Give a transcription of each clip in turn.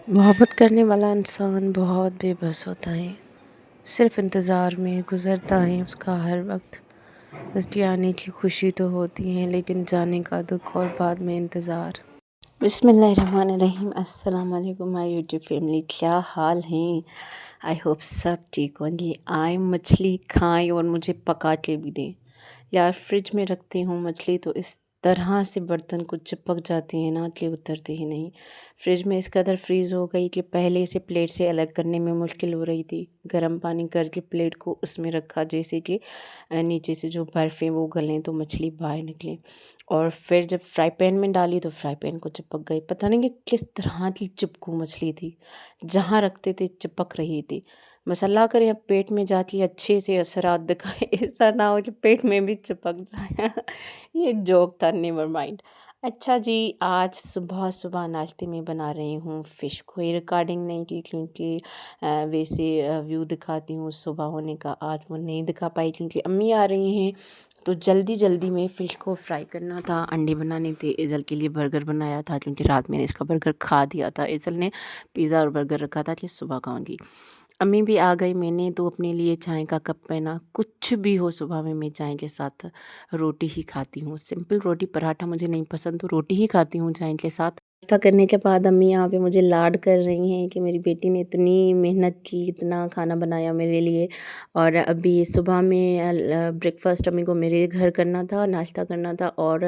मोहब्बत करने वाला इंसान बहुत बेबस होता है। सिर्फ़ इंतज़ार में गुज़रता है उसका हर वक्त। उसकी आने की खुशी तो होती है लेकिन जाने का दुख और बाद में इंतज़ार। बिस्मिल्लाहिर्रहमानिर्रहीम। अस्सलाम वालेकुम माय यूट्यूब फैमिली, क्या हाल हैं? आई होप सब ठीक होंगे। आए मछली खाएं और मुझे पका के भी दें। यार फ्रिज में रखती हूँ मछली तो इस तरह से बर्तन को चिपक जाती है ना कि उतरती ही नहीं। फ्रिज में इस कदर फ्रीज़ हो गई कि पहले से प्लेट से अलग करने में मुश्किल हो रही थी। गर्म पानी करके प्लेट को उसमें रखा जैसे कि नीचे से जो बर्फ़ है वो गलें तो मछली बाहर निकले। और फिर जब फ्राई पैन में डाली तो फ्राई पैन को चिपक गई। पता नहीं कि किस तरह की चिपकू मछली थी, जहाँ रखते थे चिपक रही थी। बस अल्लाह करे अब पेट में जाके अच्छे से असरात दिखाए, ऐसा ना हो कि पेट में भी चिपक जाए। ये जोक था, नेवर माइंड। अच्छा जी, आज सुबह सुबह नाश्ते में बना रही हूँ फ़िश। कोई रिकॉर्डिंग नहीं की क्योंकि वैसे व्यू दिखाती हूँ सुबह होने का, आज वो नहीं दिखा पाई क्योंकि अम्मी आ रही हैं। तो जल्दी जल्दी में फ़िश को फ्राई करना था, अंडे बनाने थे। एज़ल के लिए बर्गर बनाया था क्योंकि रात मैंने इसका बर्गर खा दिया था। एज़ल ने पिज़्ज़ा और बर्गर रखा था कि सुबह खाऊंगी। अम्मी भी आ गई। मैंने तो अपने लिए चाय का कप पहना। कुछ भी हो सुबह में मैं चाय के साथ रोटी ही खाती हूँ। सिंपल रोटी, पराठा मुझे नहीं पसंद तो रोटी ही खाती हूँ चाय के साथ। नाश्ता करने के बाद अम्मी यहाँ पे मुझे लाड कर रही हैं कि मेरी बेटी ने इतनी मेहनत की, इतना खाना बनाया मेरे लिए। और अभी सुबह में ब्रेकफास्ट अम्मी को मेरे घर करना था, नाश्ता करना था और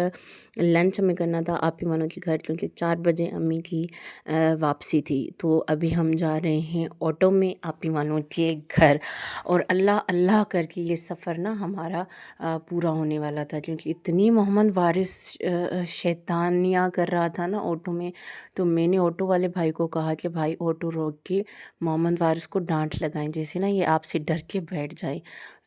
लंच में करना था आप ही मानो के घर, क्योंकि 4 बजे अम्मी की वापसी थी। तो अभी हम जा रहे हैं ऑटो में आप ही मानो के घर। और अल्लाह अल्लाह करके ये सफ़र ना हमारा पूरा होने वाला था क्योंकि इतनी मोहम्मद वारिस शैतानियाँ कर रहा था ना ऑटो में। तो मैंने ऑटो वाले भाई को कहा कि भाई ऑटो रोक के मोहम्मद वारिस को डांट लगाएं, जैसे ना ये आपसे डर के बैठ जाए।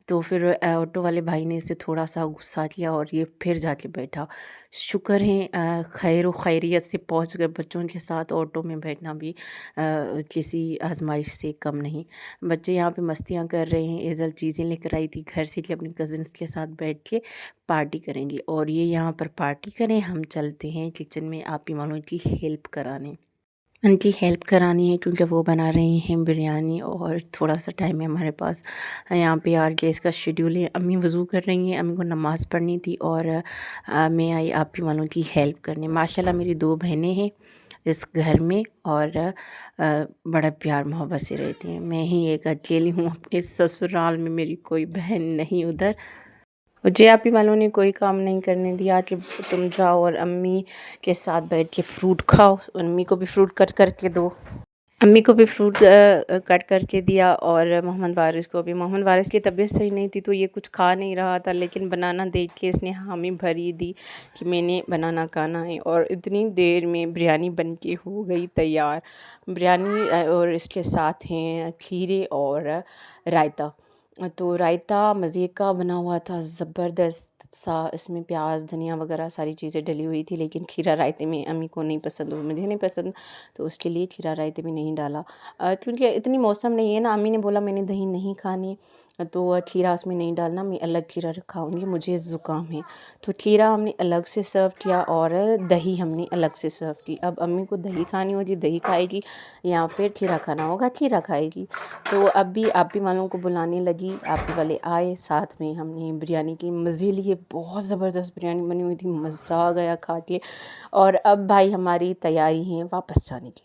तो फिर ऑटो वाले भाई ने इसे थोड़ा सा गुस्सा किया और ये फिर जाके बैठा। शुक्र है खैर व खैरियत से पहुंच गए। बच्चों के साथ ऑटो में बैठना भी किसी आजमाइश से कम नहीं। बच्चे यहाँ पे मस्तियाँ कर रहे हैं। एज़ल चीज़ें लेकर आई थी घर से कि अपने कज़न्स के साथ बैठ के पार्टी करेंगी और ये यहाँ पर पार्टी करें। हम चलते हैं किचन में आप ही मानो की हेल्प कराने। उनकी हेल्प करानी है क्योंकि वो बना रही हैं बिरयानी और थोड़ा सा टाइम है हमारे पास। यहाँ पे यार गैस का शेड्यूल है। अम्मी वज़ू कर रही हैं, अम्मी को नमाज़ पढ़नी थी और मैं आई आप ही वालों की हेल्प करने। माशाल्लाह मेरी 2 बहनें हैं इस घर में और बड़ा प्यार मोहब्बत से रहती हैं। मैं ही एक अकेली हूँ अपने ससुराल में, मेरी कोई बहन नहीं उधर। मुझे आप ही वालों ने कोई काम नहीं करने दिया कि तुम जाओ और अम्मी के साथ बैठ के फ्रूट खाओ। अम्मी को भी फ्रूट कट करके दो। अम्मी को भी फ्रूट कट करके दिया और मोहम्मद वारिस को भी। मोहम्मद वारिस की तबीयत सही नहीं थी तो ये कुछ खा नहीं रहा था, लेकिन बनाना देख के इसने हामी भरी दी कि मैंने बनाना खाना है। और इतनी देर में बिरयानी बन के हो गई तैयार। बिरयानी और इसके साथ हैं खीरे और रायता। तो रायता मज़े का बना हुआ था, ज़बरदस्त सा। इसमें प्याज धनिया वगैरह सारी चीज़ें डली हुई थी, लेकिन खीरा रायते में अम्मी को नहीं पसंद और मुझे नहीं पसंद, तो उसके लिए खीरा रायते में नहीं डाला। क्योंकि इतनी मौसम नहीं है ना। अम्मी ने बोला मैंने दही नहीं खानी तो खीरा उसमें नहीं डालना, मैं अलग खीरा खाऊंगी, मुझे ज़ुकाम है। तो खीरा हमने अलग से सर्व किया और दही हमने अलग से सर्व की। अब अम्मी को दही खानी होगी दही खाएगी या फिर खीरा खाना होगा खीरा खाएगी। तो अब भी आप भी वालों को बुलाने लगी। आप ही वाले आए, साथ में हमने बिरयानी की मज़े लिए। बहुत ज़बरदस्त बिरयानी बनी हुई थी, मज़ा आ गया खा के। और अब भाई हमारी तैयारी है वापस जाने की।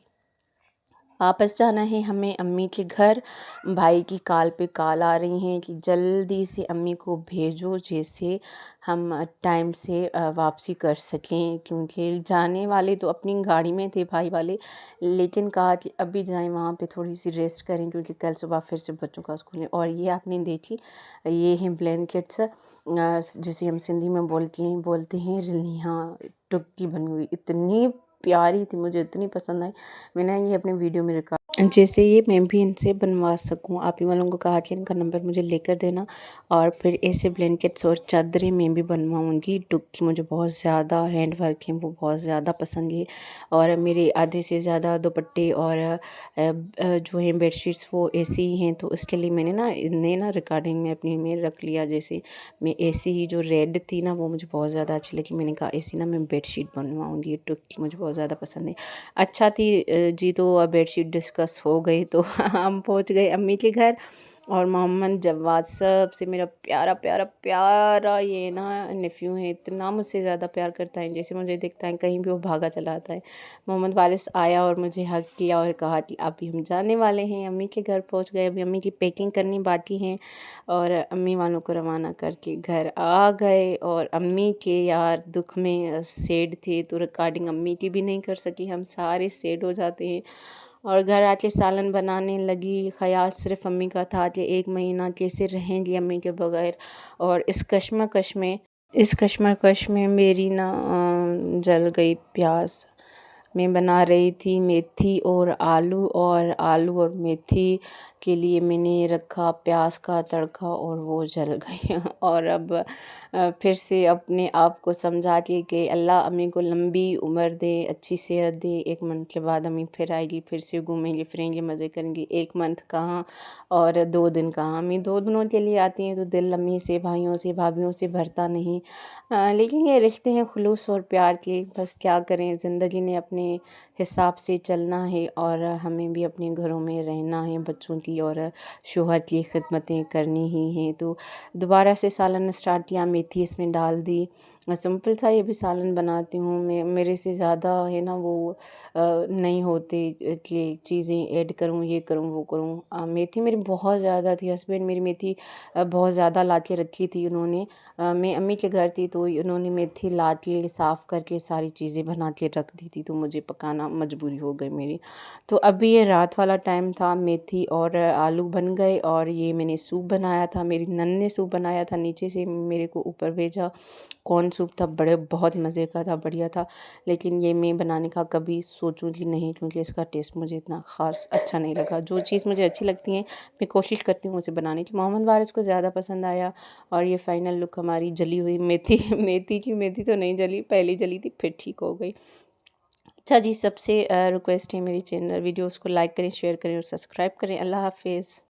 वापस जाना है हमें अम्मी के घर। भाई की कॉल पे कॉल आ रही हैं कि जल्दी से अम्मी को भेजो जैसे हम टाइम से वापसी कर सकें, क्योंकि जाने वाले तो अपनी गाड़ी में थे भाई वाले, लेकिन कहा कि अभी जाएं वहाँ पे थोड़ी सी रेस्ट करें क्योंकि कल सुबह फिर से बच्चों का स्कूल है। और ये आपने देखी, ये हैं ब्लैंकेट्स, जिसे हम सिंधी में बोलते हैं रिलियाँ टुक्की बनी हुई। इतनी प्यारी थी, मुझे इतनी पसंद आई। मैंने ये अपने वीडियो में रिकॉर्ड जैसे ये मैं भी इनसे बनवा सकूँ। आप ही वालों को कहा कि इनका नंबर मुझे लेकर देना और फिर ऐसे ब्लैंकेट्स और चादरें मैं भी बनवाऊँगी। टुक की मुझे बहुत ज़्यादा हैंड वर्क है, वो बहुत ज़्यादा पसंद है और मेरे आधे से ज़्यादा दुपट्टे और जो हैं बेडशीट्स वो ऐसे ही हैं। तो इसके लिए मैंने ना इन्हें ना रिकॉर्डिंग में अपनी में रख लिया। जैसे मैं ऐसी ही जो रेड थी ना वो मुझे बहुत ज़्यादा अच्छी लगी। मैंने कहा ऐसी ना मैं बेडशीट बनवाऊँगी। टुक की मुझे बहुत ज़्यादा पसंद है। अच्छा थी जी। तो बेडशीट डिस्कस हो गई तो हम पहुंच गए अम्मी के घर और मोहम्मद जवाद सबसे मेरा प्यारा प्यारा प्यारा ये ना नेफ्यू है, इतना मुझसे ज़्यादा प्यार करता है। जैसे मुझे देखता है कहीं भी वो भागा चला आता है। मोहम्मद वारिस आया और मुझे हक किया और कहा कि अभी हम जाने वाले हैं, अम्मी के घर पहुंच गए, अभी अम्मी की पैकिंग करनी बाकी है और अम्मी वालों को रवाना करके घर आ गए। और अम्मी के यार दुख में सेड थे तो रिकॉर्डिंग अम्मी की भी नहीं कर सकी, हम सारे सेड हो जाते हैं। और घर आके सालन बनाने लगी, ख़याल सिर्फ अम्मी का था कि एक महीना कैसे रहेंगी अम्मी के बगैर। और इस कश्मकश में मेरी ना जल गई प्यास। मैं बना रही थी मेथी और आलू और मेथी के लिए मैंने रखा प्याज का तड़का और वो जल गई और अब फिर से अपने आप को समझा कि अल्लाह अम्मी को लंबी उम्र दे, अच्छी सेहत दे। 1 मंथ के बाद अम्मी फिर आएगी, फिर से घूमेंगे फिरेंगे मज़े करेंगे। 1 मंथ कहाँ और 2 दिन कहाँ, अम्मी 2 दिनों के लिए आती हैं तो दिल अम्मी से, भाइयों से, भाभीयों से भरता नहीं। लेकिन ये रिश्ते हैं खुलूस और प्यार के, बस क्या करें, ज़िंदगी ने अपने हिसाब से चलना है और हमें भी अपने घरों में रहना है, बच्चों की और शौहर की खिदमतें करनी ही हैं। तो दोबारा से सालन स्टार्ट किया, मेथी इसमें डाल दी। सिंपल सा ये भी सालन बनाती हूँ मैं, मेरे से ज़्यादा है ना वो नहीं होते कि चीज़ें ऐड करूँ, ये करूँ वो करूँ। मेथी मेरी बहुत ज़्यादा थी, हस्बैंड मेरी मेथी बहुत ज़्यादा ला के रखी थी उन्होंने। मैं अम्मी के घर थी तो उन्होंने मेथी ला के साफ़ करके सारी चीज़ें बना के रख दी थी, तो मुझे पकाना मजबूरी हो गई मेरी। तो अभी ये रात वाला टाइम था, मेथी और आलू बन गए और ये मैंने सूप बनाया था, मेरी नन ने सूप बनाया था, नीचे से मेरे को ऊपर भेजा। कॉर्न सूप था, बहुत मज़े का था, बढ़िया था। लेकिन ये मैं बनाने का कभी सोचूंगी नहीं क्योंकि इसका टेस्ट मुझे इतना ख़ास अच्छा नहीं लगा। जो चीज़ मुझे अच्छी लगती है मैं कोशिश करती हूँ उसे बनाने की। मोहम्मद वारिस को ज़्यादा पसंद आया और ये फाइनल लुक हमारी जली हुई मेथी मेथी तो नहीं जली, पहले जली थी फिर ठीक हो गई। अच्छा जी, सबसे रिक्वेस्ट है मेरी चैनल वीडियोस को लाइक करें, शेयर करें और सब्सक्राइब करें। अल्लाह हाफिज़।